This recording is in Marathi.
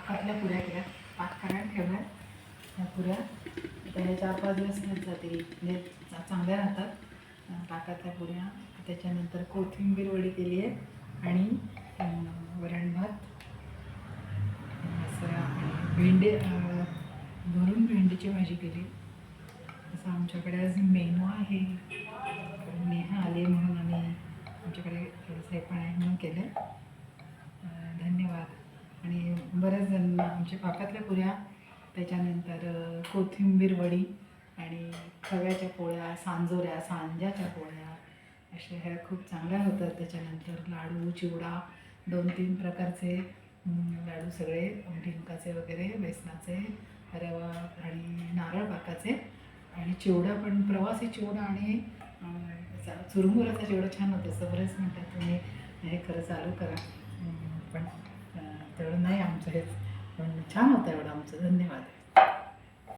पाकातल्या पुऱ्या केल्या, पाक करायला ठेवल्या ह्या पुऱ्या. तर हे 4-5 दिवस होत जातील, म्हणजे चांगल्या राहतात पाकातल्या पुऱ्या. त्याच्यानंतर कोथिंबीर वडी केली आहे आणि वरण भात असं, आणि भेंडी भरून भेंडीची भाजी केली. असं आमच्याकडे आज मेनू आहे. नेहा आले म्हणून आम्ही आमच्याकडे थोडंसं हे पण आहे म्हणून केलं. धन्यवाद. आणि बऱ्याच जण आमच्या पाकातल्या पुऱ्या, त्याच्यानंतर कोथिंबीर वडी आणि खव्याच्या पोळ्या, सांजोऱ्या, सांज्याच्या पोळ्या अशा ह्या खूप चांगल्या होतात. त्याच्यानंतर लाडू, चिवडा, 2-3 प्रकारचे लाडू सगळे, डिंकाचे वगैरे, बेसनाचे, रवा आणि नारळ पाकाचे, आणि चिवडा पण प्रवासी चिवडा आणि चुरमुऱ्याचा चिवडा छान होते. असं बरेच म्हणतात तुम्ही हे खरं चालू करा, पण तेवढं नाही आमचं हेच, पण छान होतं एवढं आमचं. धन्यवाद.